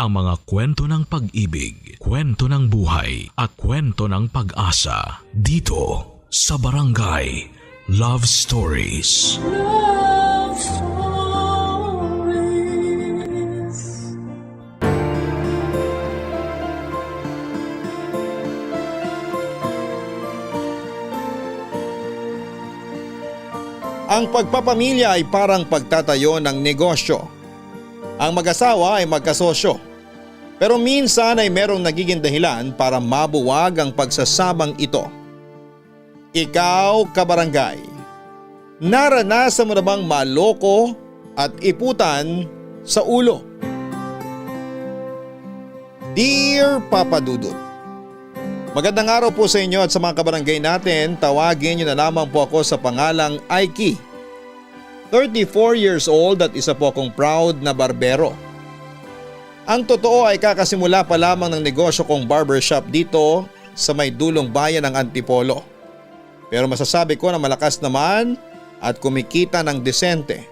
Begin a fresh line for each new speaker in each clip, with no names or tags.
ang mga kwento ng pag-ibig, kwento ng buhay at kwento ng pag-asa dito sa Barangay Love Stories.
Love Stories.
Ang pagpapamilya ay parang pagtatayo ng negosyo. Ang mag-asawa ay magkasosyo. Pero minsan ay merong nagiging dahilan para mabuwag ang pagsasabang ito. Ikaw, kabarangay, naranasan mo na bang maloko at iputan sa ulo? Dear Papa Dudut, magandang araw po sa inyo at sa mga kabarangay natin. Tawagin niyo na lamang po ako sa pangalang Aiki. 34 years old at isa po akong proud na barbero. Ang totoo ay kakasimula pa lamang ng negosyo kong barbershop dito sa may dulong bayan ng Antipolo. Pero masasabi ko na malakas naman at kumikita ng desente.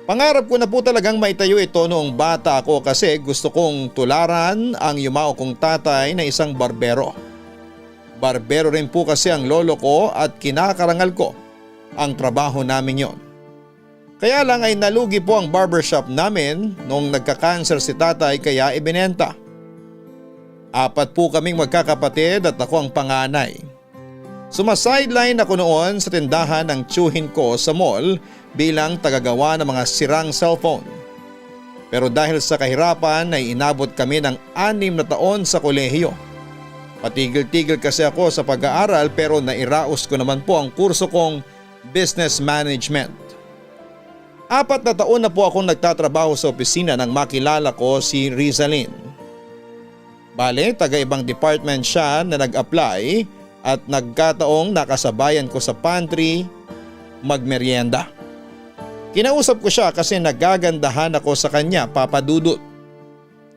Pangarap ko na po talagang maitayo ito noong bata ako kasi gusto kong tularan ang yumao kong tatay na isang barbero. Barbero rin po kasi ang lolo ko at kinakarangal ko ang trabaho namin yon. Kaya lang ay nalugi po ang barbershop namin noong nagka-cancer si tatay kaya ibinenta. 4 po kaming magkakapatid at ako ang panganay. Sumasideline ako noon sa tindahan ng tiyuhin ko sa mall bilang tagagawa ng mga sirang cellphone. Pero dahil sa kahirapan ay inabot kami ng 6 na taon sa kolehiyo. Patigil-tigil kasi ako sa pag-aaral pero nairaos ko naman po ang kurso kong business management. 4 na taon na po akong nagtatrabaho sa opisina nang makilala ko si Rizalyn. Bale, taga-ibang department siya na nag-apply at nagkataong nakasabayan ko sa pantry magmeryenda. Kinausap ko siya kasi nagagandahan ako sa kanya, Papa Dudut.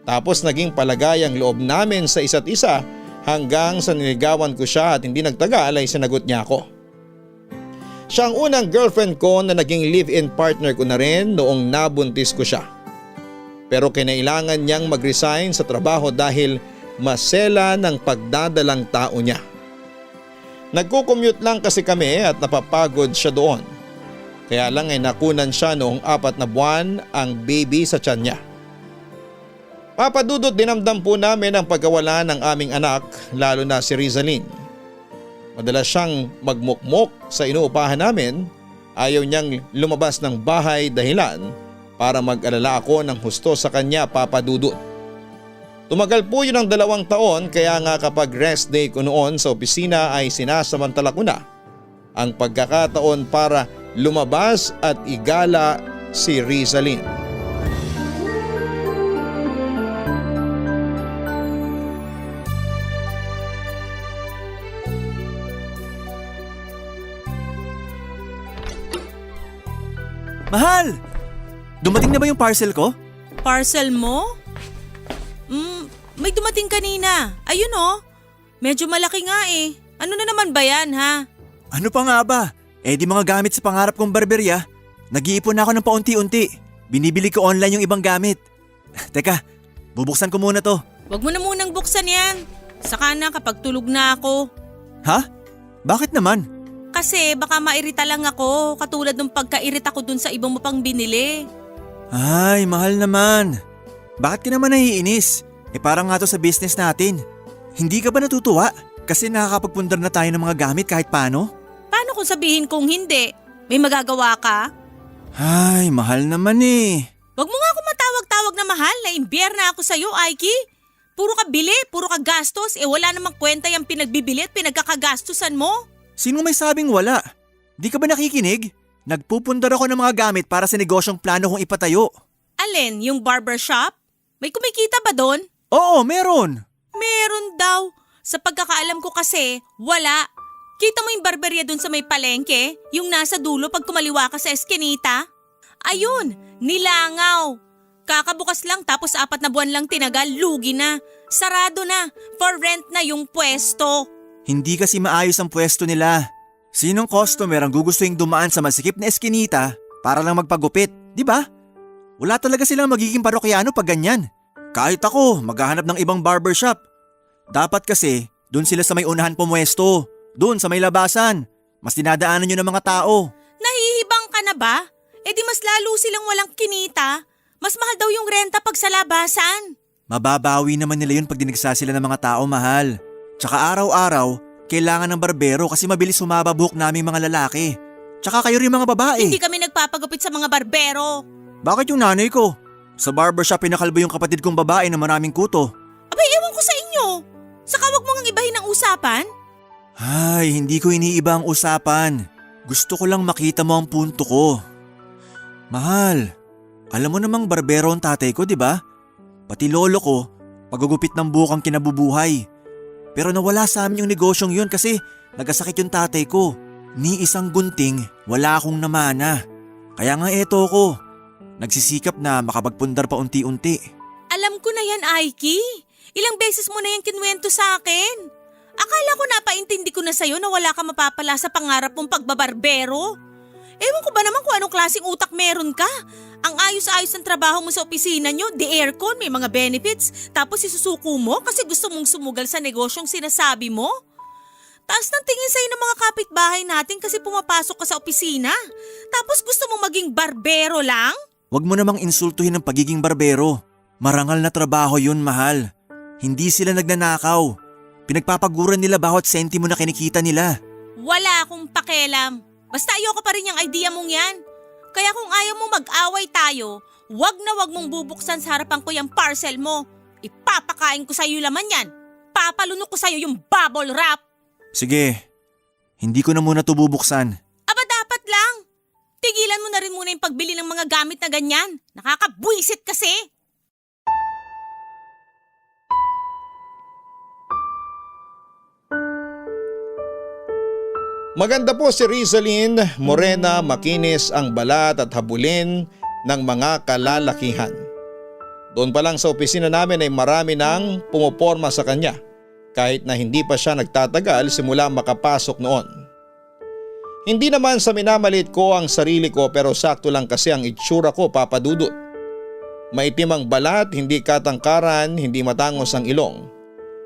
Tapos naging palagay ang loob namin sa isa't isa hanggang sa niligawan ko siya at hindi nagtagal ay sinagot niya ako. Siya ang unang girlfriend ko na naging live-in partner ko na rin noong nabuntis ko siya. Pero kinailangan niyang mag-resign sa trabaho dahil masela ng pagdadalang tao niya. Nagko-commute lang kasi kami at napapagod siya doon. Kaya lang ay nakunan siya noong 4 na buwan ang baby sa tiyan niya. Papadudot dinamdam po namin ang pagkawala ng aming anak lalo na si Rizalyn. Madalas siyang magmukmok sa inuupahan namin. Ayaw niyang lumabas ng bahay dahilan para mag-alala ako ng husto sa kanya, Papa Dudut. Tumagal po yun ng 2 taon kaya nga kapag rest day ko noon sa opisina ay sinasamantala ko na ang pagkakataon para lumabas at igala si Rizalyn.
Mahal! Dumating na ba yung parcel ko?
Parcel mo? May dumating kanina. Ayun oh. Medyo malaki nga eh. Ano na naman ba yan ha?
Ano pa nga ba? Di mga gamit sa pangarap kong barberya. Nag-iipon na ako ng paunti-unti. Binibili ko online yung ibang gamit. Teka, bubuksan ko muna to.
Wag mo na munang buksan yan. Saka na kapag tulog na ako.
Ha? Bakit naman?
Kasi baka mairita lang ako katulad ng pagkairita ko dun sa ibang mo pang binili.
Ay, mahal naman. Bakit ka naman naiinis? Parang nga to sa business natin. Hindi ka ba natutuwa? Kasi nakakapagpundar na tayo ng mga gamit kahit paano?
Paano kung sabihin kong hindi? May magagawa ka?
Ay, mahal naman eh.
Wag mo nga ako matawag-tawag na mahal. Naimbiyer na ako sa'yo, Aiki. Puro ka bili, puro ka gastos. Wala namang kwenta yung pinagbibili at pinagkakagastusan mo.
Sino may sabing wala? Di ka ba nakikinig? Nagpupundar ako ng mga gamit para sa negosyong plano kong ipatayo.
Alin, yung barbershop? May kumikita ba doon?
Oo, meron.
Meron daw. Sa pagkakaalam ko kasi, wala. Kita mo yung barberya doon sa may palengke? Yung nasa dulo pag kumaliwa ka sa eskinita? Ayun, nilangaw. Kakabukas lang tapos 4 na buwan lang tinagal, lugi na. Sarado na, for rent na yung pwesto.
Hindi kasi maayos ang pwesto nila. Sinong customer ang gugustuhin dumaan sa masikip na eskinita para lang magpagupit, di ba? Wala talaga silang magiging parokyano pag ganyan. Kahit ako, maghahanap ng ibang barbershop. Dapat kasi, dun sila sa may unahan pumwesto. Dun sa may labasan. Mas dinadaanan nyo ng mga tao.
Nahihibang ka na ba? Eh di mas lalo silang walang kinita. Mas mahal daw yung renta pag sa labasan.
Mababawi naman nila yun pag dinagsa sila ng mga tao, mahal. Tsaka araw-araw, kailangan ng barbero kasi mabilis humaba buhok naming mga lalaki. Tsaka kayo rin mga babae.
Hindi kami nagpapagupit sa mga barbero.
Bakit yung nanay ko? Sa barbershop pinakalbo yung kapatid kong babae na maraming kuto.
Abay, ewan ko sa inyo. Saka wag mo ngang ibahin ang usapan.
Ay, hindi ko iniiba ang usapan. Gusto ko lang makita mo ang punto ko. Mahal, alam mo namang barbero ang tatay ko, di ba? Pati lolo ko, pagugupit ng buhok ang kinabubuhay. Pero nawala sa amin yung negosyong yun kasi nagkasakit yung tatay ko. Ni isang gunting, wala akong namana. Kaya nga eto ko, nagsisikap na makapagpundar pa unti-unti.
Alam ko na yan, Aiki. Ilang beses mo na yan kinwento sa akin. Akala ko napaintindi ko na sa'yo na wala ka mapapala sa pangarap mong pagbabarbero. Ewan ko ba naman kung anong klaseng utak meron ka? Ang ayos-ayos ng trabaho mo sa opisina nyo, the aircon, may mga benefits, tapos isusuko mo kasi gusto mong sumugal sa negosyong sinasabi mo? Taas ng tingin sa'yo ng mga kapitbahay natin kasi pumapasok ka sa opisina. Tapos gusto mong maging barbero lang?
Huwag mo namang insultuhin ang pagiging barbero. Marangal na trabaho yun, mahal. Hindi sila nagnanakaw. Pinagpapaguran nila bawat sentimo na kinikita nila.
Wala akong pakialam. Basta ayoko pa rin yung idea mong yan. Kaya kung ayaw mong mag-away tayo, wag mong bubuksan sa harapan ko yung parcel mo. Ipapakain ko sa'yo laman yan. Papalunok ko sa'yo yung bubble wrap.
Sige, hindi ko na muna ito bubuksan.
Aba dapat lang. Tigilan mo na rin muna yung pagbili ng mga gamit na ganyan. Nakakabwisit kasi.
Maganda po si Rizalyn, morena, makinis ang balat at habulin ng mga kalalakihan. Doon pa lang sa opisina namin ay marami nang pumoporma sa kanya kahit na hindi pa siya nagtatagal simula makapasok noon. Hindi naman sa minamalit ko ang sarili ko pero sakto lang kasi ang itsura ko, Papa Dudut. Maitim ang balat, hindi katangkaran, hindi matangos ang ilong.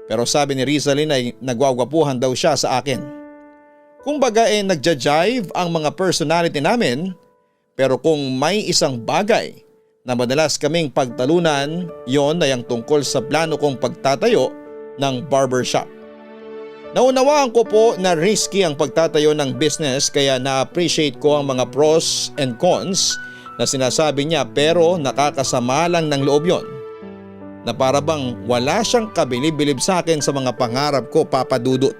Pero sabi ni Rizalyn ay nagwagwapuhan daw siya sa akin. Kung baga nagja-jive ang mga personality namin, pero kung may isang bagay na madalas kaming pagtalunan, yon ay ang tungkol sa plano kong pagtatayo ng barbershop. Naunawaan ko po na risky ang pagtatayo ng business kaya na-appreciate ko ang mga pros and cons na sinasabi niya pero nakakasama lang ng loob yon. Na para bang wala siyang kabilib-bilib sa akin sa mga pangarap ko, Papa Dudut.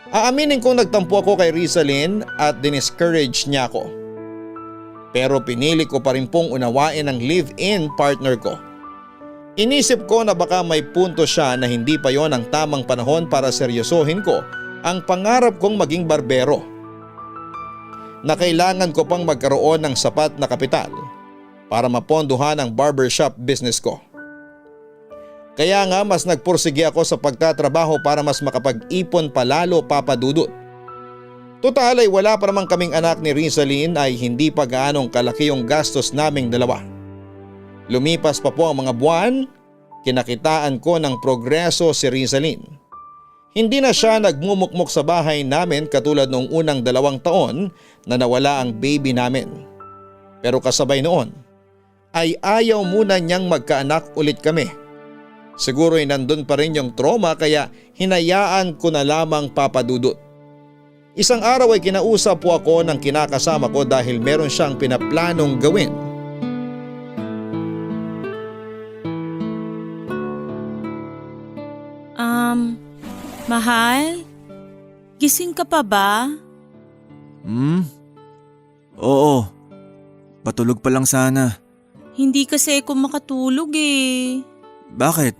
Aaminin kong nagtampo ako kay Rizalyn at diniscourage niya ako. Pero pinili ko pa rin pong unawain ang live-in partner ko. Inisip ko na baka may punto siya na hindi pa yon ang tamang panahon para seryosohin ko ang pangarap kong maging barbero. Na kailangan ko pang magkaroon ng sapat na kapital para mapondohan ang barbershop business ko. Kaya nga mas nagpursige ako sa pagtatrabaho para mas makapag-ipon palalo, Papa Dudut. Total ay wala pa naman kaming anak ni Rizalyn ay hindi pa gaanong kalaki yung gastos naming dalawa. Lumipas pa po ang mga buwan, kinakitaan ko ng progreso si Rizalyn. Hindi na siya nagmumukmok sa bahay namin katulad noong unang 2 taon na nawala ang baby namin. Pero kasabay noon ay ayaw muna niyang magkaanak ulit kami. Siguro ay nandun pa rin yung trauma kaya hinayaan ko na lamang, Papa Dudut. Isang araw ay kinausap po ako ng kinakasama ko dahil meron siyang pinaplanong gawin.
Mahal? Gising ka pa ba?
Oo. Patulog pa lang sana.
Hindi kasi ako makatulog eh.
Bakit?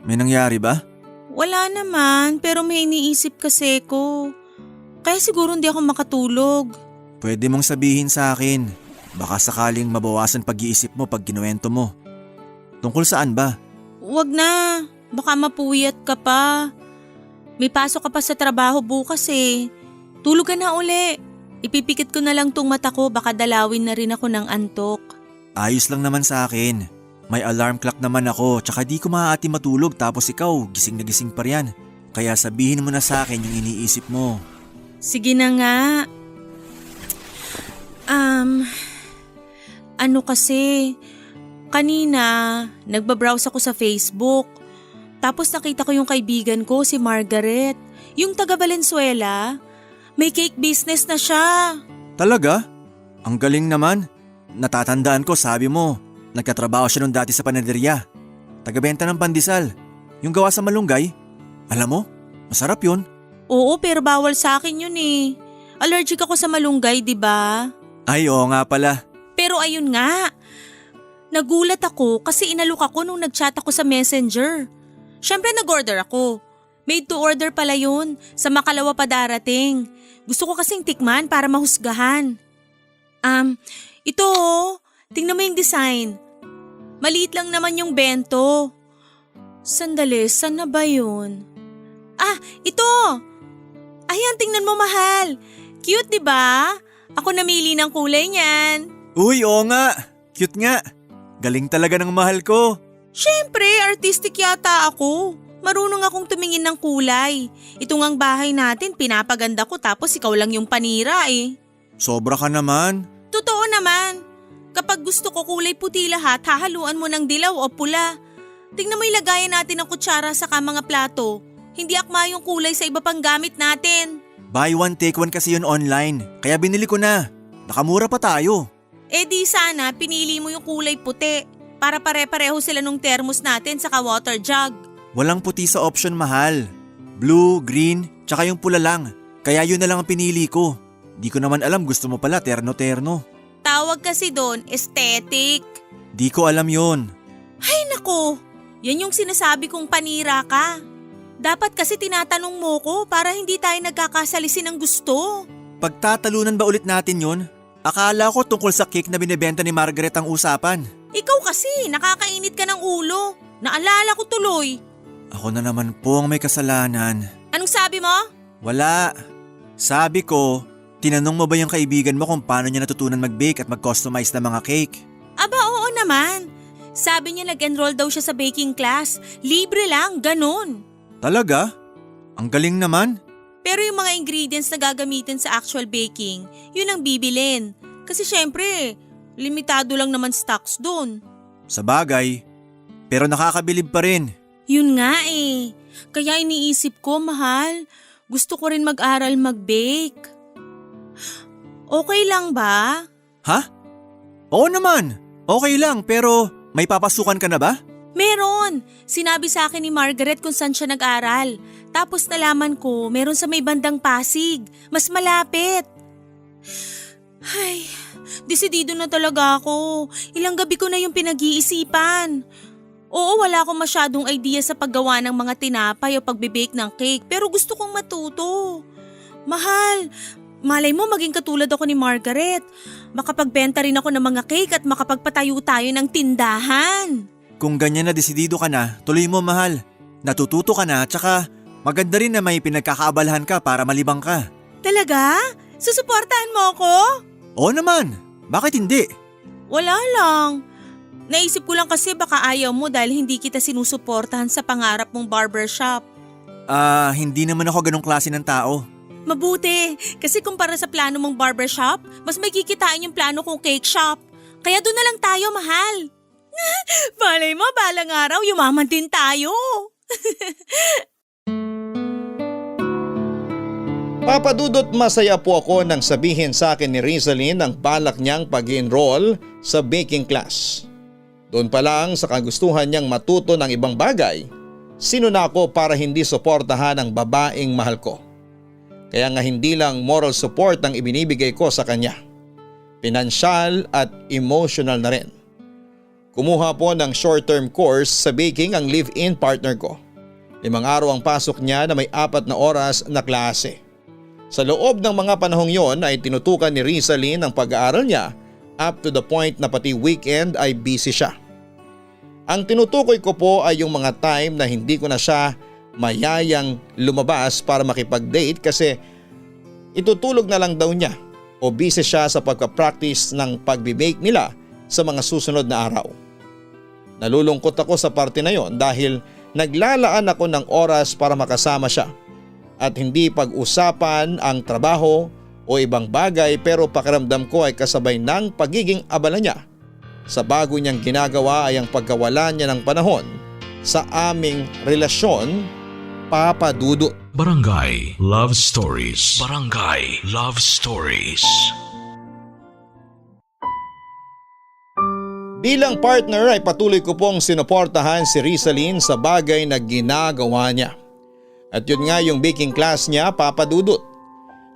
May nangyari ba?
Wala naman, pero may iniisip kasi ko. Kaya siguro hindi ako makatulog.
Pwede mong sabihin sa akin. Baka sakaling mabawasan pag-iisip mo pag kinuwento mo. Tungkol saan ba?
Wag na, baka mapuyat ka pa. May pasok ka pa sa trabaho bukas eh. Tulog ka na uli. Ipipikit ko na lang tong mata ko, baka dalawin na rin ako ng antok.
Ayos lang naman sa akin. May alarm clock naman ako tsaka di ko maaati matulog tapos ikaw gising na gising pa riyan. Kaya sabihin mo na sa akin yung iniisip mo.
Sige na nga. Ano kasi, kanina nagbabrowse ako sa Facebook. Tapos nakita ko yung kaibigan ko, si Margaret, yung taga Valenzuela. May cake business na siya.
Talaga? Ang galing naman. Natatandaan ko sabi mo, nagkatrabaho siya nung dati sa panaderya. Tagabenta ng pandesal. Yung gawa sa malunggay. Alam mo, masarap yun.
Oo, pero bawal sa akin yun eh. Allergic ako sa malunggay, di ba?
Ay, oo nga pala.
Pero ayun nga, nagulat ako kasi inalok ako nung nagchat ako sa messenger. Syempre nag-order ako. Made to order pala yun, sa makalawa pa darating. Gusto ko kasing tikman para mahusgahan. Ito tingnan mo yung design. Maliit lang naman yung bento. Sandali, saan na ba yun? Ito! Ayan, tingnan mo mahal. Cute, di ba? Ako namili ng kulay niyan.
Uy, oo nga. Cute nga. Galing talaga ng mahal ko.
Syempre, artistic yata ako. Marunong akong tumingin ng kulay. Ito ngang bahay natin, pinapaganda ko tapos ikaw lang yung panira eh.
Sobra ka naman.
Totoo naman. Kapag gusto ko kulay puti lahat, hahaluan mo ng dilaw o pula. Tingnan mo ilagayan natin ng kutsara sa mga plato. Hindi akma yung kulay sa iba pang gamit natin.
Buy one take one kasi yun online. Kaya binili ko na. Nakamura pa tayo.
Eh di sana pinili mo yung kulay puti para pare-pareho sila nung thermos natin saka water jug.
Walang puti sa option mahal. Blue, green, tsaka yung pula lang. Kaya yun na lang ang pinili ko. Di ko naman alam gusto mo pala terno-terno.
Tawag kasi doon, aesthetic.
Di ko alam yun.
Ay nako, yan yung sinasabi kong panira ka. Dapat kasi tinatanong mo ko para hindi tayo nagkakasalisin ng gusto.
Pagtatalunan ba ulit natin yun? Akala ko tungkol sa cake na binibenta ni Margaret ang usapan.
Ikaw kasi, nakakainit ka ng ulo. Naalala ko tuloy.
Ako na naman po ang may kasalanan.
Anong sabi mo?
Wala. Sabi ko, tinanong mo ba yung kaibigan mo kung paano niya natutunan mag-bake at mag-customize ng mga cake?
Aba oo naman. Sabi niya nag-enroll daw siya sa baking class. Libre lang, ganun.
Talaga? Ang galing naman.
Pero yung mga ingredients na gagamitin sa actual baking, yun ang bibilin. Kasi syempre, limitado lang naman stocks doon.
Sa bagay, pero nakakabilib pa rin.
Yun nga eh. Kaya iniisip ko, mahal, gusto ko rin mag-aral mag-bake. Okay lang ba?
Ha? Oo naman. Okay lang pero may papasukan ka na ba?
Meron. Sinabi sa akin ni Margaret kung saan siya nag-aral. Tapos nalaman ko, meron sa may bandang Pasig. Mas malapit. Ay, desidido na talaga ako. Ilang gabi ko na yung pinag-iisipan. Oo, wala akong masyadong idea sa paggawa ng mga tinapay o pagbe-bake ng cake. Pero gusto kong matuto. Mahal, malay mo maging katulad ako ni Margaret. Makapagbenta rin ako ng mga cake at makapagpatayo tayo ng tindahan.
Kung ganyan na desidido ka na, tuloy mo mahal. Natututo ka na, tsaka maganda rin na may pinagkakaabalahan ka para malibang ka.
Talaga? Susuportahan mo ako?
Oo naman, bakit hindi?
Wala lang. Naisip ko lang kasi baka ayaw mo dahil hindi kita sinusuportahan sa pangarap mong barbershop.
Hindi naman ako ganong klase ng tao.
Mabuti, kasi kumpara sa plano mong barbershop, mas may kikitain yung plano kong cake shop. Kaya doon na lang tayo, mahal. Malay mo, balang araw, yumaman din tayo.
Papadudot masaya po ako nang sabihin sa akin ni Rizalyn ang balak niyang pag-enroll sa baking class. Doon pa lang sa kagustuhan niyang matuto ng ibang bagay, sinuna ko para hindi suportahan ang babaeng mahal ko. Kaya nga hindi lang moral support ang ibinibigay ko sa kanya, pinansyal at emotional na rin. Kumuha po ng short-term course sa baking ang live-in partner ko. 5 araw ang pasok niya na may 4 na oras na klase. Sa loob ng mga panahong yon ay tinutukan ni Rizalyn ang pag-aaral niya up to the point na pati weekend ay busy siya. Ang tinutukoy ko po ay yung mga time na hindi ko na siya mayayang lumabas para makipag-date kasi itutulog na lang daw niya o busy siya sa pagpapractice ng pagbe-bake nila sa mga susunod na araw. Nalulungkot ako sa parte na yon dahil naglalaan ako ng oras para makasama siya at hindi pag-usapan ang trabaho o ibang bagay, pero pakiramdam ko ay kasabay ng pagiging abala niya sa bago niyang ginagawa ay ang pagkawala niya ng panahon sa aming relasyon, Papa Dudut.
Barangay Love Stories. Barangay Love Stories.
Bilang partner ay patuloy ko pong sinuportahan si Rizalyn sa bagay na ginagawa niya. At yun nga yung baking class niya, Papa Dudut.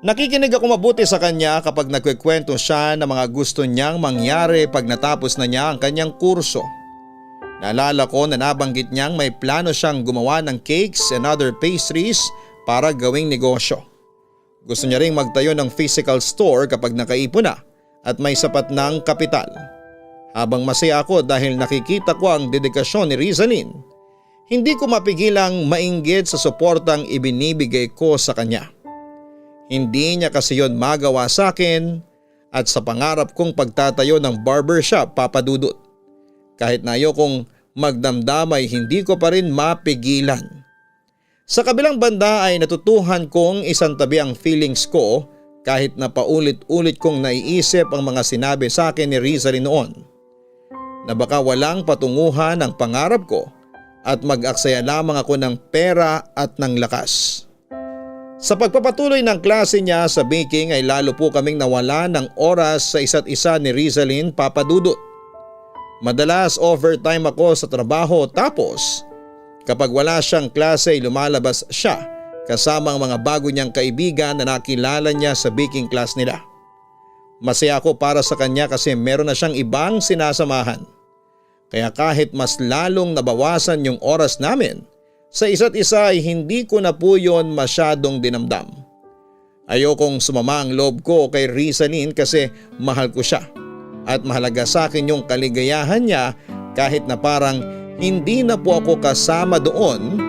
Nakikinig ako mabuti sa kanya kapag nagkikwento siya ng mga gusto niyang mangyari pag natapos na niya ang kanyang kurso. Naalala ko na nabanggit niyang may plano siyang gumawa ng cakes and other pastries para gawing negosyo. Gusto niya ring magtayo ng physical store kapag nakaipon na at may sapat ng kapital. Habang masaya ako dahil nakikita ko ang dedikasyon ni Rizalyn, hindi ko mapigilang mainggit sa suportang ibinibigay ko sa kanya. Hindi niya kasi yon magawa sa akin at sa pangarap kong pagtatayo ng barbershop, Papa Dudut. Kahit na ayokong magdamdam ay hindi ko pa rin mapigilan. Sa kabilang banda ay natutuhan kong isantabi ang feelings ko kahit na paulit-ulit kong naiisip ang mga sinabi sa akin ni Rizalyn noon. Na baka walang patunguhan ang pangarap ko at mag-aksaya lamang ako ng pera at ng lakas. Sa pagpapatuloy ng klase niya sa baking ay lalo po kaming nawala ng oras sa isa't isa ni Rizalyn, Papa Dudut. Madalas overtime ako sa trabaho tapos kapag wala siyang klase ay lumalabas siya kasama ang mga bago niyang kaibigan na nakilala niya sa baking class nila. Masaya ako para sa kanya kasi meron na siyang ibang sinasamahan. Kaya kahit mas lalong nabawasan yung oras namin sa isa't isa ay hindi ko na po yun masyadong dinamdam. Ayokong sumama ang loob ko kay Rizalyn kasi mahal ko siya at mahalaga sa akin yung kaligayahan niya kahit na parang hindi na po ako kasama doon,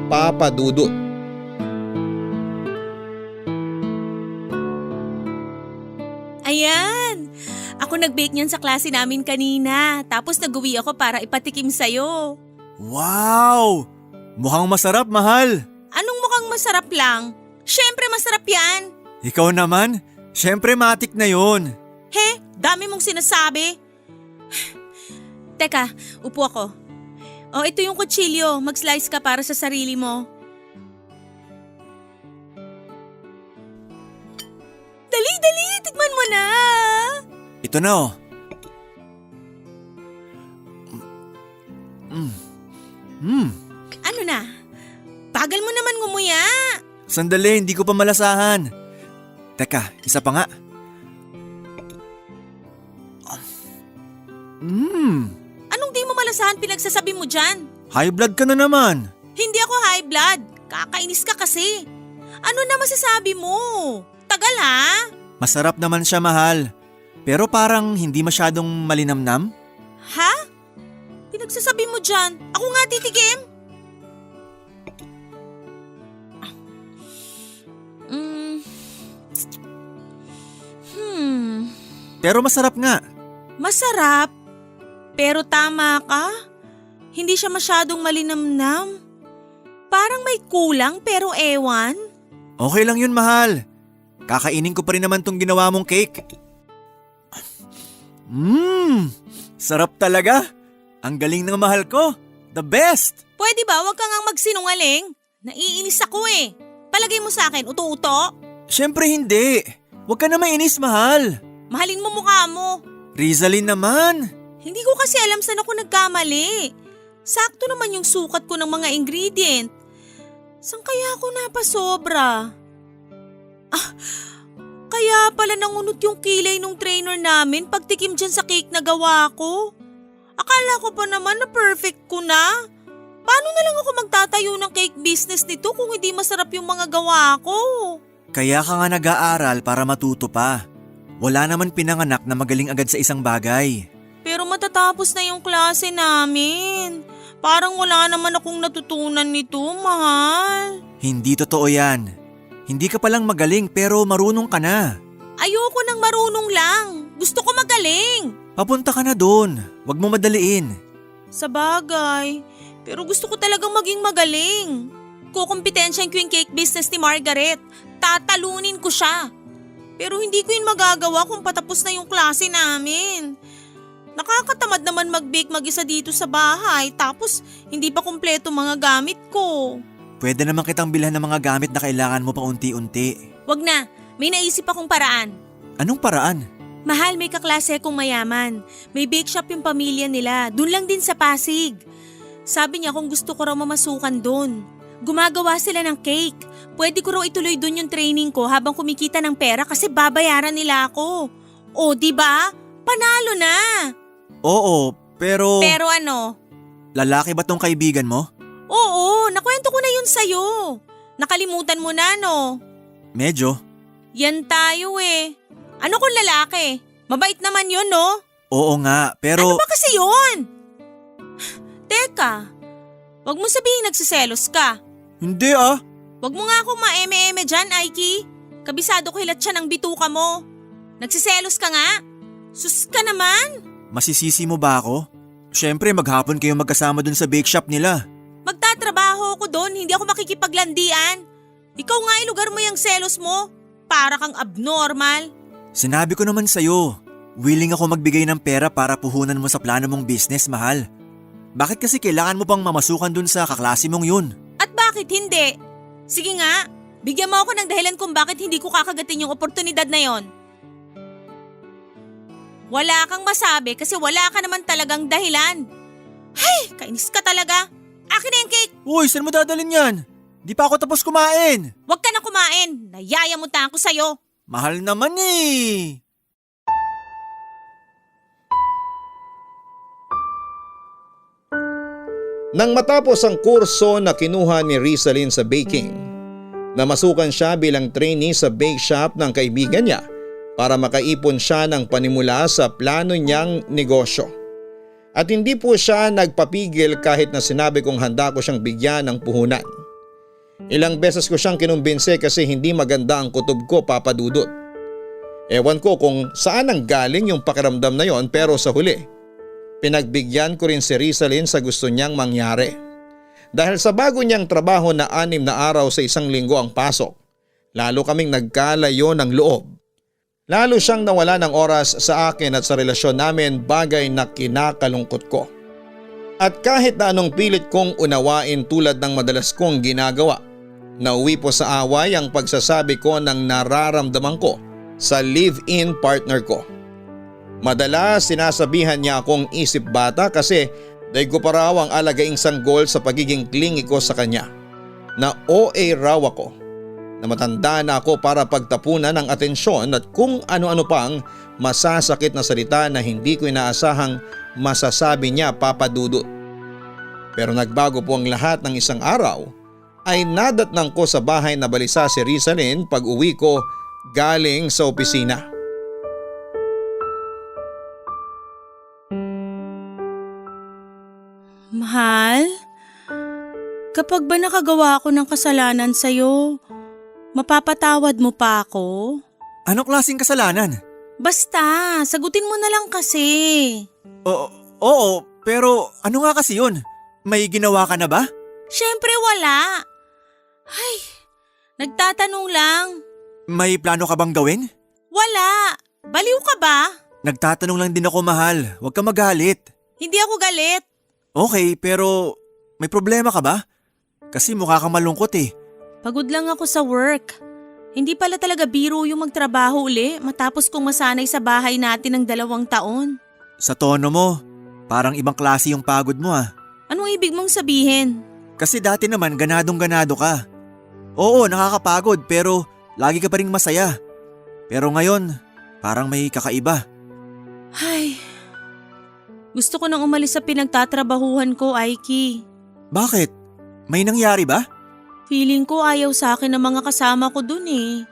Papa Dudut.
Ayan! Ako nag-bake niyan sa klase namin kanina tapos nag-uwi ako para ipatikim sa'yo.
Wow! Mukhang masarap, mahal.
Anong mukhang masarap lang? Syempre masarap yan!
Ikaw naman, syempre matik na yon.
He, dami mong sinasabi. Teka, upo ako. Oh, ito yung kutsilyo. Mag-slice ka para sa sarili mo. Dali, tikman mo na!
Ito na oh.
Ano na? Bagal mo naman ngumuya.
Sandali, hindi ko pa malasahan. Teka, isa pa nga.
Anong di mo malasahan pinagsasabi mo dyan?
High blood ka na naman.
Hindi ako high blood. Kakainis ka kasi. Ano na masasabi mo? Tagal ha?
Masarap naman siya, mahal. Pero parang hindi masyadong malinamnam.
Ha? Pinagsasabi mo dyan? Ako nga titikim?
Pero masarap nga.
Masarap. Pero tama ka. Hindi siya masyadong malinamnam. Parang may kulang pero ewan.
Okay lang yun, mahal. Kakainin ko pa rin naman tong ginawa mong cake. Sarap talaga. Ang galing ng mahal ko. The best.
Pwede ba wag ka ngang magsinungaling? Naiinis ako eh. Palagay mo sa akin, uto-uto?
Siyempre hindi. Huwag ka na mainis, mahal.
Mahalin mo mukha mo.
Rizalyn naman.
Hindi ko kasi alam saan ako nagkamali. Sakto naman yung sukat ko ng mga ingredient. Saan kaya ako napasobra? Kaya pala nangunot yung kilay nung trainer namin pagtikim dyan sa cake na gawa ko. Akala ko pa naman na perfect ko na. Paano na lang ako magtatayo ng cake business nito kung hindi masarap yung mga gawa ko?
Kaya ka nga nag-aaral para matuto pa. Wala naman pinanganak na magaling agad sa isang bagay.
Pero matatapos na yung klase namin. Parang wala naman akong natutunan nito, mahal.
Hindi totoo yan. Hindi ka palang magaling pero marunong ka na.
Ayoko nang marunong lang. Gusto ko magaling.
Papunta ka na doon. Huwag mo madaliin.
Sa bagay, pero gusto ko talagang maging magaling. Kukumpetensyahin ko yung cake business ni Margaret. Tatalunin ko siya. Pero hindi ko yun magagawa kung patapos na yung klase namin. Nakakatamad naman mag-bake mag-isa dito sa bahay tapos hindi pa kumpleto mga gamit ko.
Pwede naman kitang bilhan ng mga gamit na kailangan mo pa unti-unti.
Wag na, may naisip akong paraan.
Anong paraan?
Mahal, may kaklase akong mayaman. May bake shop yung pamilya nila. Doon lang din sa Pasig. Sabi niya kung gusto ko raw mamasukan doon. Gumagawa sila ng cake. Pwede ko raw ituloy doon yung training ko habang kumikita ng pera kasi babayaran nila ako. O, di ba? Panalo na!
Oo, pero…
Pero ano?
Lalaki ba tong kaibigan mo?
Oo, nakwento ko na yun sa'yo. Nakalimutan mo na, no?
Medyo.
Yan tayo eh. Ano kung lalaki? Mabait naman yun, no?
Oo nga, pero…
Ano ba kasi yun? Teka, wag mo sabihin nagsiselos ka.
Hindi ah.
Wag mo nga akong ma-eme-eme dyan, Aiki. Kabisado ko hilat siya ng bituka mo. Nagsiselos ka nga? Sus ka naman.
Masisisi mo ba ako? Siyempre maghapon kayo magkasama dun sa bake shop nila.
Magtatrabaho ako doon, hindi ako makikipaglandian. Ikaw nga ilugar mo yung selos mo. Para kang abnormal.
Sinabi ko naman sa'yo, willing ako magbigay ng pera para puhunan mo sa plano mong business, mahal. Bakit kasi kailangan mo pang mamasukan dun sa kaklase mong yun?
At bakit hindi? Sige nga, bigyan mo ako ng dahilan kung bakit hindi ko kakagatin yung oportunidad na yon. Wala kang masabi kasi wala ka naman talagang dahilan. Hay, kainis ka talaga. Akin na yung cake.
Uy, saan mo dadalhin yan? Di pa ako tapos kumain.
Huwag ka na kumain. Nayayamutan ako sa'yo.
Mahal naman eh.
Nang matapos ang kurso na kinuha ni Rizalyn sa baking, namasukan siya bilang trainee sa bake shop ng kaibigan niya para makaipon siya ng panimula sa plano niyang negosyo. At hindi po siya nagpapigil kahit na sinabi kong handa ko siyang bigyan ng puhunan. Ilang beses ko siyang kinumbinse kasi hindi maganda ang kutob ko, Papa Dudut. Ewan ko kung saan ang galing yung pakiramdam na yon pero sa huli, pinagbigyan ko rin si Rizalyn sa gusto niyang mangyari. Dahil sa bago niyang trabaho na 6 na araw sa isang linggo ang pasok, lalo kaming nagkalayo ng loob. Lalo siyang nawala ng oras sa akin at sa relasyon namin, bagay na kinakalungkot ko. At kahit na anong pilit kong unawain tulad ng madalas kong ginagawa, nauwi po sa away ang pagsasabi ko ng nararamdaman ko sa live-in partner ko. Madalas sinasabihan niya akong isip bata kasi daig ko pa raw ang alagaing sanggol sa pagiging clingy ko sa kanya. Na OA raw ako, na matanda na ako para pagtapunan ng atensyon at kung ano-ano pang masasakit na salita na hindi ko inaasahang masasabi niya, Papa Dudut. Pero nagbago po ang lahat ng isang araw ay nadatnang ko sa bahay na balisa si Rizalyn pag uwi ko galing sa opisina.
Mahal, kapag ba nakagawa ako ng kasalanan sa'yo, mapapatawad mo pa ako?
Anong klaseng kasalanan?
Basta, sagutin mo na lang kasi.
Oo, pero ano nga kasi yun? May ginawa ka na ba?
Siyempre wala. Ay, nagtatanong lang.
May plano ka bang gawin?
Wala. Baliw ka ba?
Nagtatanong lang din ako, mahal. Huwag ka magalit.
Hindi ako galit.
Okay, pero may problema ka ba? Kasi mukha kang malungkot eh.
Pagod lang ako sa work. Hindi pala talaga biro yung magtrabaho uli matapos kong masanay sa bahay natin ng 2 taon.
Sa tono mo, parang ibang klase yung pagod mo ah.
Anong ibig mong sabihin?
Kasi dati naman ganadong-ganado ka. Oo, nakakapagod pero lagi ka pa ring masaya. Pero ngayon, parang may kakaiba.
Ay, gusto ko nang umalis sa pinagtatrabahuhan ko, Aiki.
Bakit? May nangyari ba?
Feeling ko ayaw sa akin ng mga kasama ko dun eh.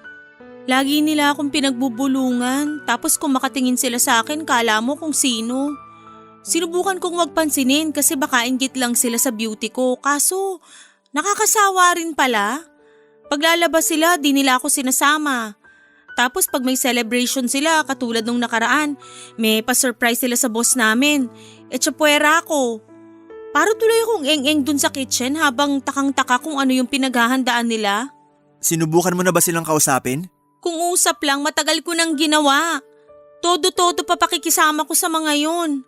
Lagi nila akong pinagbubulungan tapos kung makatingin sila sa akin kala mo kung sino. Sinubukan kong wag pansinin kasi baka inggit lang sila sa beauty ko kaso nakakasawa rin pala. Paglalabas sila di nila ako sinasama. Tapos pag may celebration sila katulad nung nakaraan, may pa-surprise sila sa boss namin. E tsapuera ako. Para tuloy akong eng-eng dun sa kitchen habang takang-taka kung ano yung pinaghahandaan nila.
Sinubukan mo na ba silang kausapin?
Kung usap lang, matagal ko nang ginawa. Todo-todo pa pakikisama ko sa mga yun.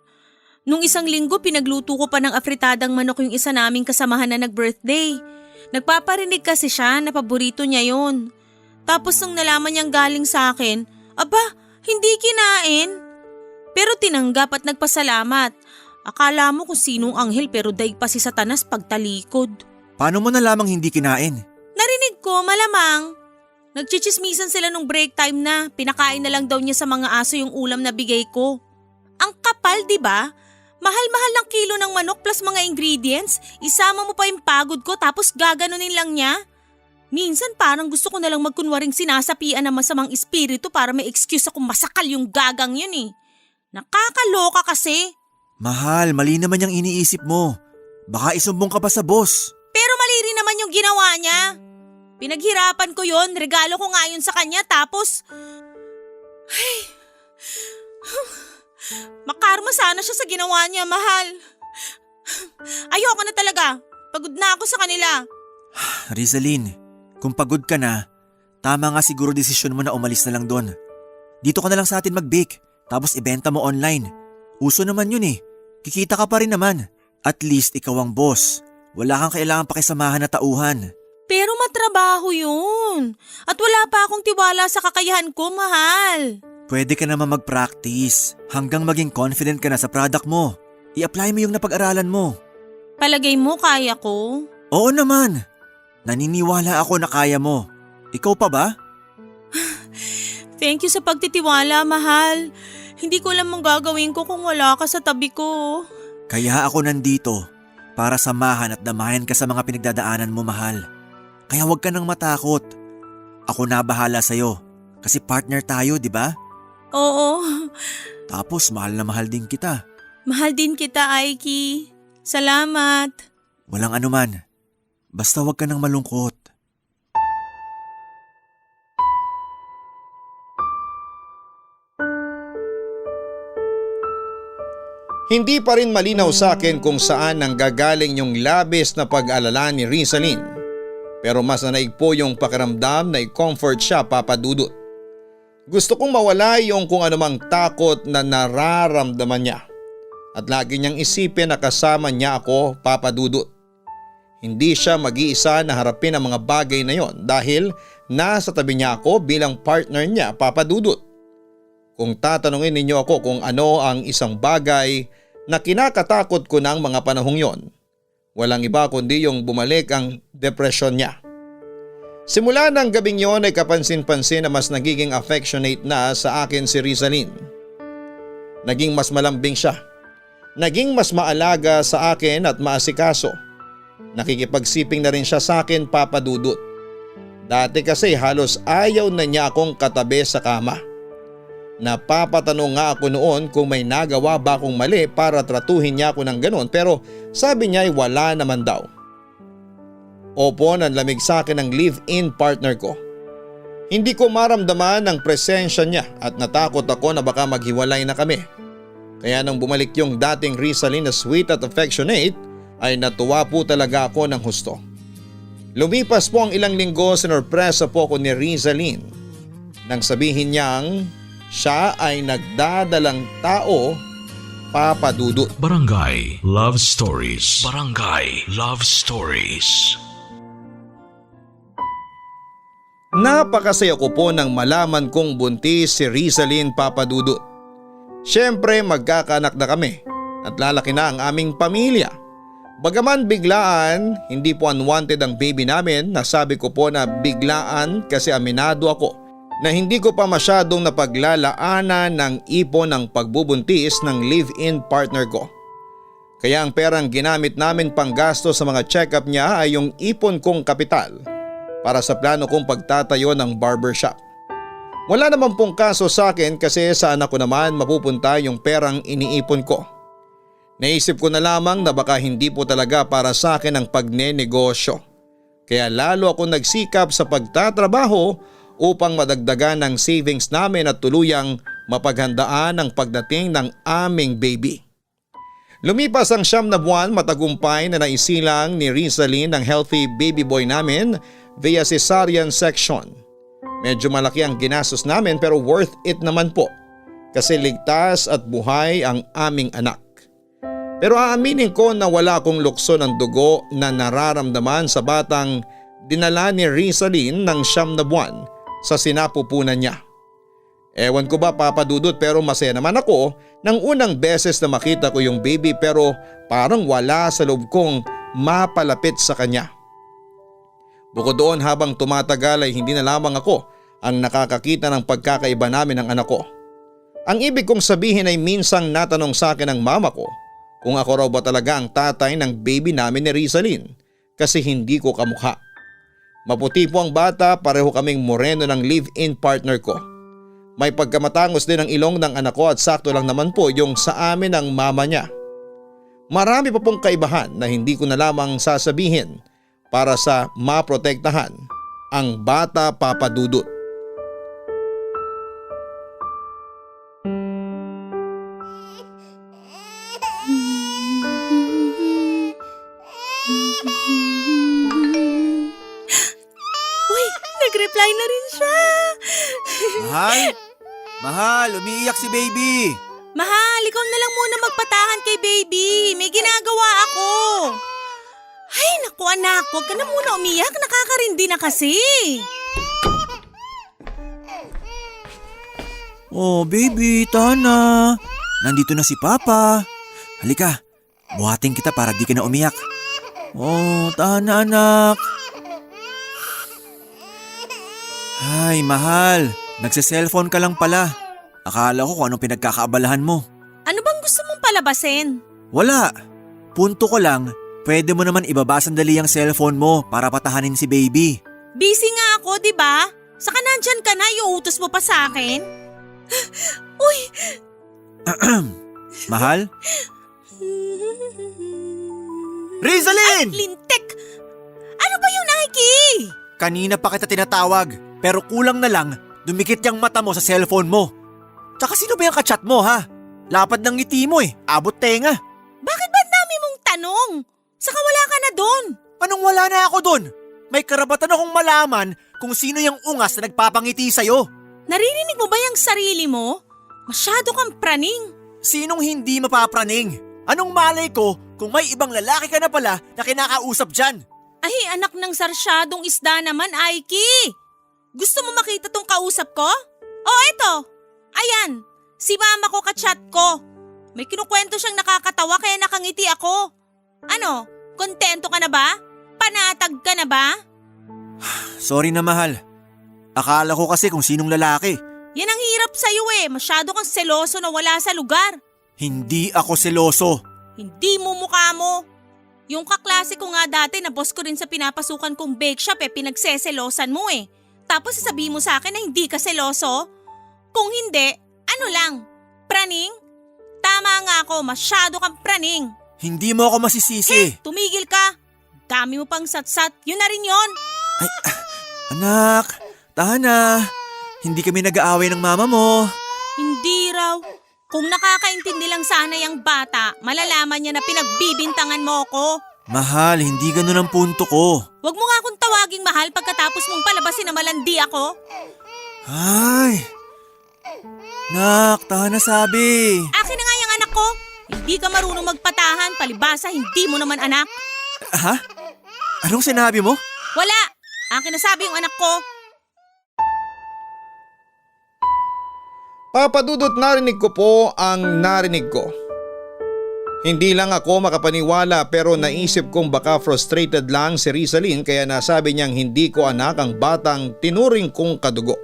Nung isang linggo, pinagluto ko pa ng afritadang manok yung isa naming kasamahan na nag-birthday. Nagpaparinig kasi siya na paborito niya yun. Tapos nung nalaman niyang galing sa akin, aba, hindi kinain. Pero tinanggap at nagpasalamat. Akala mo kung sinong anghel pero daig pa si Satanas pagtalikod.
Paano mo nalamang hindi kinain?
Narinig ko, malamang. Nagchichismisan sila nung break time na pinakain na lang daw niya sa mga aso yung ulam na bigay ko. Ang kapal, di ba? Mahal-mahal ng kilo ng manok plus mga ingredients. Isama mo pa yung pagod ko tapos gaganunin lang niya. Minsan parang gusto ko na lang magkunwaring sinasapian ng masamang espiritu para may excuse akong masakal yung gagang yun eh. Nakakaloka kasi.
Mahal, mali naman yung iniisip mo. Baka isumbong ka pa sa boss.
Pero mali rin naman yung ginawa niya. Pinaghirapan ko yon, regalo ko nga yun sa kanya tapos… Ay… Makarma sana siya sa ginawa niya, mahal. Ayoko na talaga. Pagod na ako sa kanila.
Rizalyn, kung pagod ka na, tama nga siguro desisyon mo na umalis na lang doon. Dito ka na lang sa atin mag-bake, tapos ibenta mo online. Uso naman yun eh. Kikita ka pa rin naman. At least ikaw ang boss. Wala kang kailangan pakisamahan na tauhan.
Pero matrabaho yun. At wala pa akong tiwala sa kakayahan ko, mahal.
Pwede ka naman mag-practice hanggang maging confident ka na sa product mo. I-apply mo yung napag-aralan mo.
Palagay mo kaya ko?
Oo naman. Naniniwala ako na kaya mo. Ikaw pa ba?
Thank you sa pagtitiwala, mahal. Hindi ko alam ang gagawin ko kung wala ka sa tabi ko.
Kaya ako nandito para samahan at damayan ka sa mga pinagdadaanan mo, mahal. Kaya huwag ka nang matakot. Ako na bahala sa'yo kasi partner tayo, di ba?
Oo.
Tapos mahal na mahal din kita.
Mahal din kita, Aiki. Salamat.
Walang anuman. Basta huwag ka nang malungkot.
Hindi pa rin malinaw sa akin kung saan nanggagaling yung labis na pag-alala ni Rizalyn. Pero mas nanaig po yung pakiramdam na i-comfort siya, Papa Dudut. Gusto kong mawala yung kung anumang takot na nararamdaman niya. At lagi niyang isipin na kasama niya ako, Papa Dudut. Hindi siya mag-iisa na harapin ang mga bagay na yon dahil nasa tabi niya ako bilang partner niya, Papa Dudut. Kung tatanungin ninyo ako kung ano ang isang bagay na kinakatakot ko ng mga panahong yon, walang iba kundi yung bumalik ang depresyon niya. Simula ng gabing yon ay kapansin-pansin na mas nagiging affectionate na sa akin si Rizalyn. Naging mas malambing siya. Naging mas maalaga sa akin at maasikaso. Nakikipagsiping na rin siya sa akin, Papa Dudut. Dati kasi halos ayaw na niya akong katabi sa kama. Napapatanong nga ako noon kung may nagawa ba akong mali para tratuhin niya ako ng ganon, pero sabi niya ay wala naman daw. Opo, nanlamig sa akin ang live-in partner ko. Hindi ko maramdaman ang presensya niya at natakot ako na baka maghiwalay na kami. Kaya nang bumalik yung dating Rizalyn na sweet at affectionate ay natuwa po talaga ako ng husto. Lumipas po ang ilang linggo, sinurpresa po ako ni Rizalyn nang sabihin niyang siya ay nagdadalang tao, Papa Dudut.
Barangay Love Stories. Barangay Love Stories.
Napakasaya ko po nang malaman kong buntis si Rizalyn, Papa Dudut. Siyempre magkakaanak na kami at lalaki na ang aming pamilya. Bagaman biglaan, hindi po unwanted ang baby namin. Nasabi ko po na biglaan kasi aminado ako na hindi ko pa masyadong napaglalaanan ng ipon ng pagbubuntis ng live-in partner ko. Kaya ang perang ginamit namin panggasto sa mga check-up niya ay yung ipon kong kapital para sa plano kong pagtatayo ng barbershop. Wala naman pong kaso sa akin kasi sa anak ko naman mapupunta yung perang iniipon ko. Naisip ko na lamang na baka hindi po talaga para sa akin ang pagnenegosyo. Kaya lalo ako nagsikap sa pagtatrabaho upang madagdagan ng savings namin at tuluyang mapaghandaan ang pagdating ng aming baby. Lumipas ang 9 na buwan, matagumpay na naisilang ni Rizalyn ang healthy baby boy namin via cesarean section. Medyo malaki ang ginastos namin pero worth it naman po kasi ligtas at buhay ang aming anak. Pero aaminin ko na wala akong lukso ng dugo na nararamdaman sa batang dinala ni Rizalyn ng 9 na buwan sa sinapupunan niya. Ewan ko ba Papa Dudut, pero masaya naman ako nang unang beses na makita ko yung baby pero parang wala sa loob kong mapalapit sa kanya. Bukod doon, habang tumatagal ay hindi na lamang ako ang nakakakita ng pagkakaiba namin ng anak ko. Ang ibig kong sabihin ay minsang natanong sa akin ng mama ko kung ako raw ba talaga ang tatay ng baby namin ni Rizalyn kasi hindi ko kamukha. Maputi po ang bata, pareho kaming moreno ng live-in partner ko. May pagkamatangos din ang ilong ng anak ko at sakto lang naman po yung sa amin ng mama niya. Marami pa pong kaibahan na hindi ko na lamang sasabihin para sa maprotektahan ang bata Papa Dudut.
Uy, nag-reply na rin siya.
Mahal? Mahal, umiiyak si baby.
Mahal, ikaw na lang muna magpatahan kay baby. May ginagawa ako. Ay, naku anak, huwag ka na muna umiyak. Nakakarindi na kasi.
Oh baby, tahan na. Nandito na si Papa. Halika, buhatin kita para di ka na umiyak. Oh, tahan na anak. Ay, mahal. Nagse-cellphone ka lang pala. Akala ko kung anong pinagkakaabalahan mo.
Ano bang gusto mong palabasin?
Wala. Punto ko lang, pwede mo naman ibaba sandali ang cellphone mo para patahanin si baby.
Busy nga ako, di ba? Saka nandyan ka na, iuutos mo pa sa akin. Uy!
Mahal? Rizalyn!
Lintek! Ano ba yun, Nike?
Kanina pa kita tinatawag, pero kulang na lang, dumikit yung mata mo sa cellphone mo. Tsaka sino ba yung kachat mo ha? Lapad ng ngiti mo abot tenga.
Bakit ba dami mong tanong? Saka wala ka na doon.
Anong wala na ako doon? May karapatan akong malaman kung sino yung ungas na nagpapangiti sa'yo.
Naririnig mo ba yung sarili mo? Masyado kang praning.
Sinong hindi mapapraning? Anong malay ko kung may ibang lalaki ka na pala na kinakausap dyan?
Ay, anak ng sarsyadong isda naman, Aiki. Gusto mo makita tong kausap ko? Oh, eto. Ayan, si mama ko kachat ko. May kinukwento siyang nakakatawa kaya nakangiti ako. Ano, kontento ka na ba? Panatag ka na ba?
Sorry na mahal. Akala ko kasi kung sinong lalaki.
Yan ang hirap sa'yo masyado kang seloso na wala sa lugar.
Hindi ako seloso.
Hindi mo mukha mo. Yung kaklase ko nga dati na boss ko rin sa pinapasukan kong bake shop pinagseselosan mo Tapos sasabihin mo sa akin na hindi ka seloso? Kung hindi, ano lang? Praning? Tama nga ako, masyado kang praning.
Hindi mo ako masisisi.
Tumigil ka. Dami mo pang satsat, yun na rin yon.
Ay, anak, tahan na. Hindi kami nag-aaway ng mama mo.
Hindi raw. Kung nakakaintindi lang sana yung bata, malalaman niya na pinagbibintangan mo ako.
Mahal, hindi ganun ang punto ko.
Huwag mo nga akong tawaging mahal pagkatapos mong palabasin na malandi ako.
Ay, nak, tahan na sabi.
Akin na nga yung anak ko. Hindi ka marunong magpatahan, palibasa hindi mo naman anak.
Ha? Anong sinabi mo?
Wala. Akin na sabi yung anak ko.
Papa Dudut, narinig ko po ang narinig ko. Hindi lang ako makapaniwala pero naisip kong baka frustrated lang si Rizalyn kaya nasabi niyang hindi ko anak ang batang tinuring kong kadugo.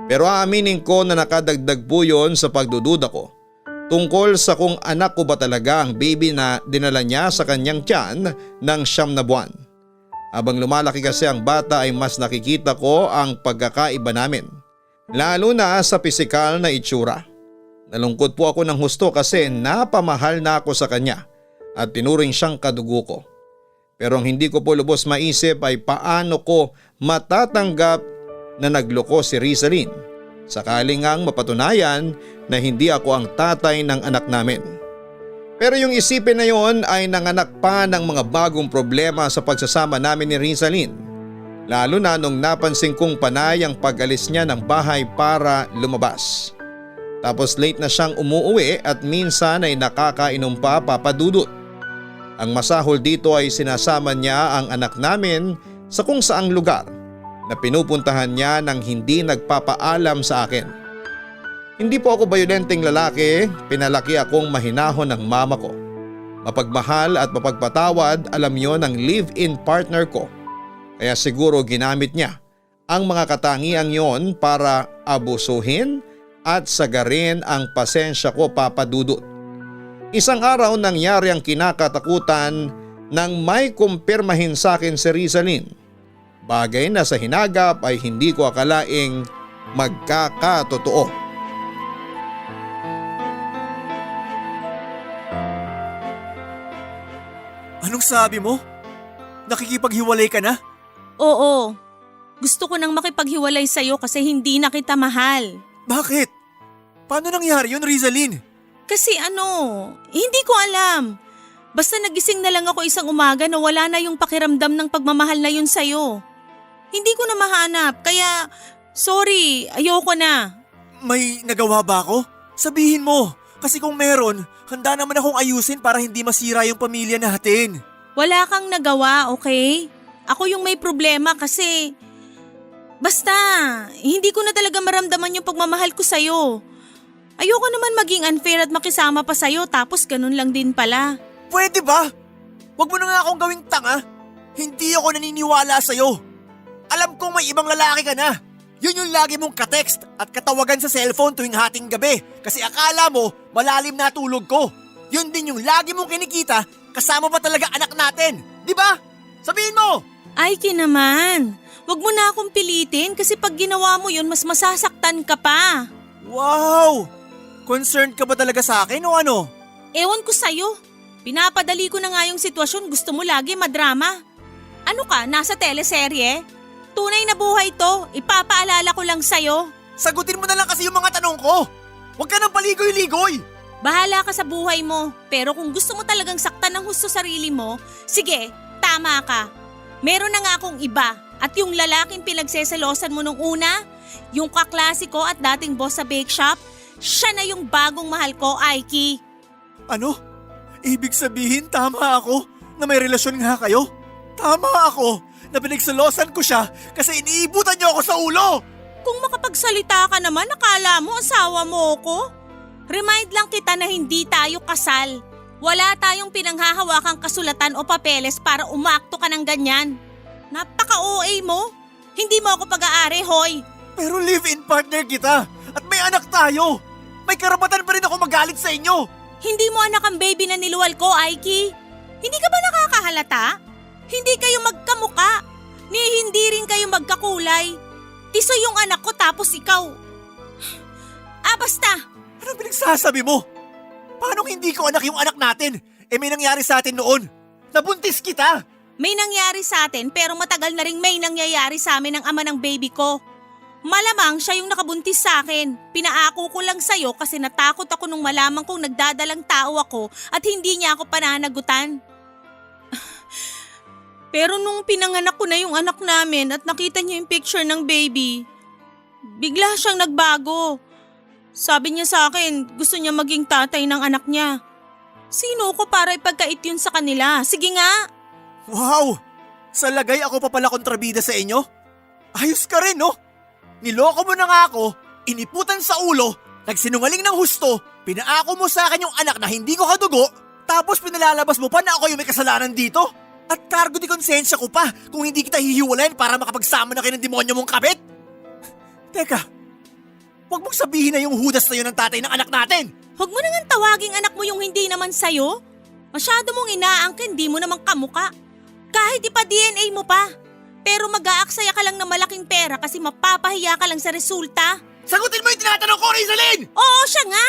Pero aaminin ko na nakadagdag po yun sa pagdududa ko tungkol sa kung anak ko ba talaga ang baby na dinala niya sa kanyang tiyan ng 9 na buwan. Habang lumalaki kasi ang bata ay mas nakikita ko ang pagkakaiba namin. Lalo na sa pisikal na itsura. Nalungkot po ako ng husto kasi napamahal na ako sa kanya at tinuring siyang kadugo ko. Pero ang hindi ko po lubos maisip ay paano ko matatanggap na nagloko si Rizalyn sakaling ngang mapatunayan na hindi ako ang tatay ng anak namin. Pero yung isipin na yon ay nanganak pa ng mga bagong problema sa pagsasama namin ni Rizalyn. Lalo na nung napansin kong panay ang pag-alis niya ng bahay para lumabas. Tapos late na siyang umuuwi at minsan ay nakakainom pa, Papa Dudut. Ang masahol dito ay sinasama niya ang anak namin sa kung saang lugar na pinupuntahan niya nang hindi nagpapaalam sa akin. Hindi po ako bayolenteng lalaki, pinalaki akong mahinahon ng mama ko. Mapagmahal at mapagpatawad, alam yon ng live-in partner ko. Kaya siguro ginamit niya ang mga katangiang yon para abusuhin at sagarin ang pasensya ko, Papa Dudut. Isang araw nangyari ang kinakatakutan nang may kumpirmahin sa akin si Rizalyn. Bagay na sa hinagap ay hindi ko akalaing magkakatotoo.
Anong sabi mo? Nakikipaghiwalay ka na?
Oo, gusto ko nang makipaghiwalay sa'yo kasi hindi na kita mahal.
Bakit? Paano nangyari yun, Rizalyn?
Kasi hindi ko alam. Basta nagising na lang ako isang umaga na wala na yung pakiramdam ng pagmamahal na yun sa'yo. Hindi ko na mahanap, kaya sorry, ayoko na.
May nagawa ba ako? Sabihin mo, kasi kung meron, handa naman akong ayusin para hindi masira yung pamilya natin.
Wala kang nagawa, okay? Ako yung may problema kasi… Basta, hindi ko na talaga maramdaman yung pagmamahal ko sa'yo. Ayoko naman maging unfair at makisama pa sa'yo tapos ganun lang din pala.
Pwede ba? Huwag mo na nga akong gawing tanga. Hindi ako naniniwala sa'yo. Alam kong may ibang lalaki ka na. Yun yung lagi mong ka-text at katawagan sa cellphone tuwing hating gabi kasi akala mo malalim na tulog ko. Yun din yung lagi mong kinikita kasama pa talaga anak natin. Di ba? Sabihin mo!
Ay, naman. Huwag mo na akong pilitin kasi pag ginawa mo yun mas masasaktan ka pa.
Wow! Concerned ka ba talaga sa akin o ano?
Ewan ko sa'yo. Pinapadali ko na nga yung sitwasyon, gusto mo lagi madrama. Ano ka, nasa teleserye? Tunay na buhay to, ipapaalala ko lang sa'yo.
Sagutin mo na lang kasi yung mga tanong ko. Huwag ka nang paligoy-ligoy.
Bahala ka sa buhay mo, pero kung gusto mo talagang saktan ng husto sarili mo, sige, tama ka. Meron na nga akong iba at yung lalaking pinagseselosan mo nung una, yung kaklase ko at dating boss sa bake shop, siya na yung bagong mahal ko, Aiki.
Ano? Ibig sabihin tama ako na may relasyon nga kayo? Tama ako na pinagselosan ko siya kasi iniibutan niyo ako sa ulo!
Kung makapagsalita ka naman, akala mo asawa mo ko? Remind lang kita na hindi tayo kasal. Wala tayong pinanghahawakang kasulatan o papeles para umakto ka ng ganyan. Napaka-OA mo. Hindi mo ako pag-aari, hoy.
Pero live-in partner kita at may anak tayo. May karapatan pa rin ako magalit sa inyo.
Hindi mo anak ang baby na niluwal ko, Aiki. Hindi ka ba nakakahalata? Hindi kayo magkamuka. Ni hindi rin kayo magkakulay. Tiso yung anak ko tapos ikaw. Basta.
Anong pinagsasabi mo? Paano hindi ko anak yung anak natin? May nangyari sa atin noon. Nabuntis kita.
May nangyari sa atin pero matagal na rin may nangyayari sa amin ng ama ng baby ko. Malamang siya yung nakabuntis sa akin. Pinaako ko lang sa'yo kasi natakot ako nung malamang kong nagdadalang tao ako at hindi niya ako pananagutan. Pero nung pinanganak ko na yung anak namin at nakita niya yung picture ng baby, bigla siyang nagbago. Sabi niya sa akin, gusto niya maging tatay ng anak niya. Sino ko para ipagkait yun sa kanila? Sige nga.
Wow! Sa lagay ako pa pala kontrabida sa inyo? Ayos ka rin, no? Niloko mo na nga ako, iniputan sa ulo, nagsinungaling ng husto, pinaako mo sa akin yung anak na hindi ko kadugo, tapos pinalalabas mo pa na ako yung may kasalanan dito? At cargo di konsensya ko pa kung hindi kita hihiwalayin para makapagsama na kayo ng demonyo mong kabit? Teka, huwag mong sabihin na yung hudas na yun ng tatay ng anak natin!
Huwag mo nang tawaging anak mo yung hindi naman sa'yo. Masyado mong inaangkin, di mo naman kamuka. Kahit ipa-DNA mo pa. Pero mag-aaksaya ka lang ng malaking pera kasi mapapahiya ka lang sa resulta.
Sagutin mo yung tinatanong ko, Rizalyn!
Oo, siya nga!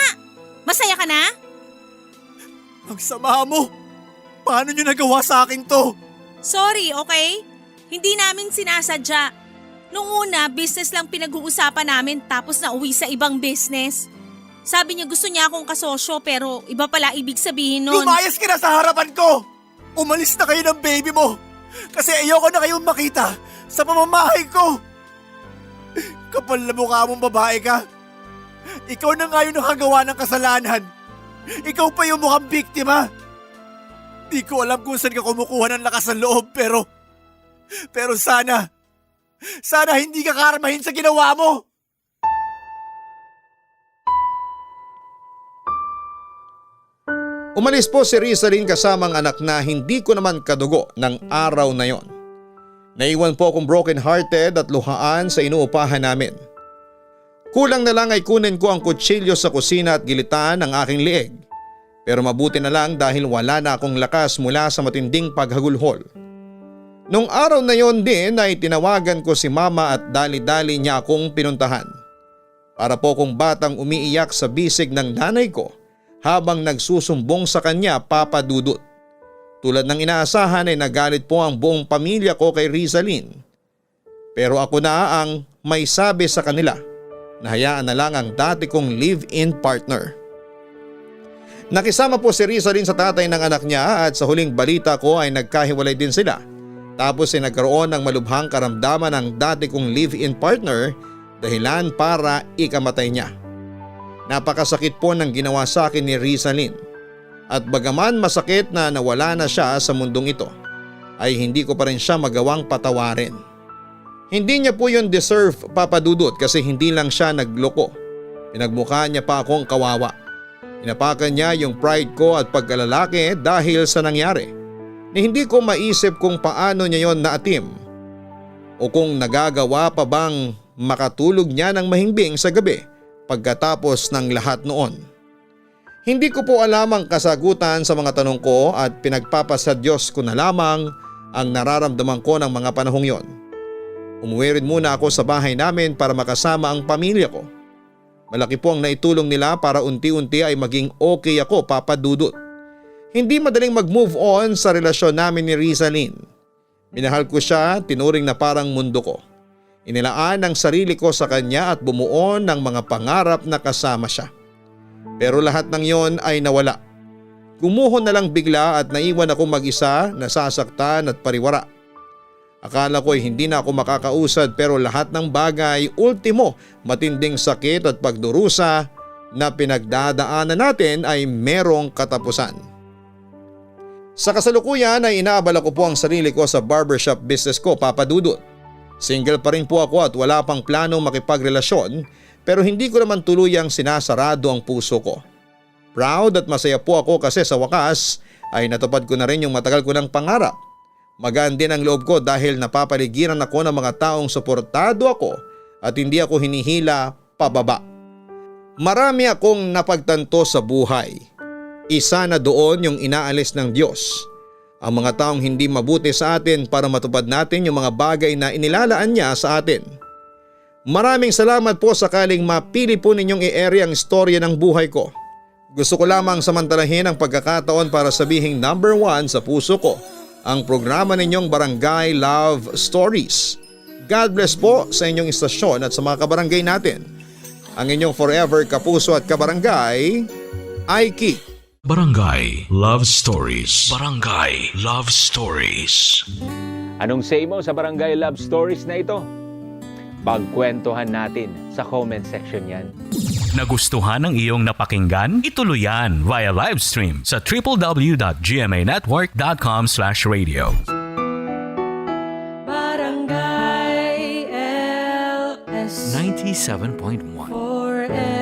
Masaya ka na?
Ang sama mo! Paano nyo nagawa sa akin to?
Sorry, okay? Hindi namin sinasadya. Nung una, business lang pinag-uusapan namin tapos nauwi sa ibang business. Sabi niya gusto niya akong kasosyo pero iba pala ibig sabihin nun.
Lumayas ka na sa harapan ko! Umalis na kayo ng baby mo! Kasi ayoko na kayong makita sa pamamahay ko! Kapal na mukha mong babae ka! Ikaw na nga yung nakagawa ng kasalanan! Ikaw pa yung mukhang biktima! Di ko alam kung saan ka kumukuha ng lakas ng loob pero sana hindi ka karmahin sa ginawa mo!
Umalis po si Rizalyn kasamang anak na hindi ko naman kadugo ng araw na yon. Naiwan po akong broken hearted at luhaan sa inuupahan namin. Kulang na lang ay kunin ko ang kutsilyo sa kusina at gilitaan ang aking lieg. Pero mabuti na lang dahil wala na akong lakas mula sa matinding paghagulhol. Nung araw na yon din ay tinawagan ko si mama at dali-dali niya akong pinuntahan. Para po kong batang umiiyak sa bisig ng nanay ko habang nagsusumbong sa kanya, Papa Dudut. Tulad ng inaasahan ay nagalit po ang buong pamilya ko kay Rizalyn. Pero ako na ang may sabi sa kanila na hayaan na lang ang dati kong live-in partner. Nakisama po si Rizalyn sa tatay ng anak niya at sa huling balita ko ay nagkahiwalay din sila. Tapos ay nagkaroon ng malubhang karamdaman ng dati kong live-in partner dahilan para ikamatay niya. Napakasakit po ng ginawa sa akin ni Rizalyn. At bagaman masakit na nawala na siya sa mundong ito, ay hindi ko pa rin siya magawang patawarin. Hindi niya po yun deserve, Papa Dudut, kasi hindi lang siya nagloko. Pinagmukha niya pa akong kawawa. Inapakan niya yung pride ko at pagkalalaki dahil sa nangyari. Ni hindi ko maisip kung paano niya yon naatim. O kung nagagawa pa bang makatulog niya ng mahimbing sa gabi pagkatapos ng lahat noon. Hindi ko po alam ang kasagutan sa mga tanong ko at pinagpapasa Diyos ko na lamang ang nararamdaman ko ng mga panahong yon. Umuwi rin muna ako sa bahay namin para makasama ang pamilya ko. Malaki po ang naitulong nila para unti-unti ay maging okay ako, Papa Dudut. Hindi madaling mag-move on sa relasyon namin ni Rizalyn. Minahal ko siya, tinuring na parang mundo ko. Inilaan ang sarili ko sa kanya at bumuo ng mga pangarap na kasama siya. Pero lahat ng yon ay nawala. Gumuho na lang bigla at naiwan ako mag-isa, nasasaktan at pariwara. Akala ko ay hindi na ako makakausad pero lahat ng bagay, ultimo, matinding sakit at pagdurusa na pinagdadaanan natin ay merong katapusan. Sa kasalukuyan ay inaabala ko po ang sarili ko sa barbershop business ko, Papa Dudut. Single pa rin po ako at wala pang planong makipagrelasyon pero hindi ko naman tuluyang sinasarado ang puso ko. Proud at masaya po ako kasi sa wakas ay natupad ko na rin yung matagal ko ng pangarap. Magaan din ang loob ko dahil napapaligiran ako ng mga taong suportado ako at hindi ako hinihila pababa. Marami akong napagtanto sa buhay. Isa na doon yung inaalis ng Diyos. Ang mga taong hindi mabuti sa atin para matupad natin yung mga bagay na inilalaan niya sa atin. Maraming salamat po sakaling mapili po ninyong i-ere ang istorya ng buhay ko. Gusto ko lamang samantalahin ang pagkakataon para sabihing number 1 sa puso ko ang programa ninyong Barangay Love Stories. God bless po sa inyong istasyon at sa mga kabarangay natin. Ang inyong forever kapuso at kabarangay, Aiki.
Barangay Love Stories. Barangay Love Stories.
Anong say mo sa Barangay Love Stories na ito? Pagkwentuhan natin sa comment section yan.
Nagustuhan ng iyong napakinggan? Ituloy yan via live stream sa www.gmanetwork.com/radio.
Barangay LS
97.1
forever.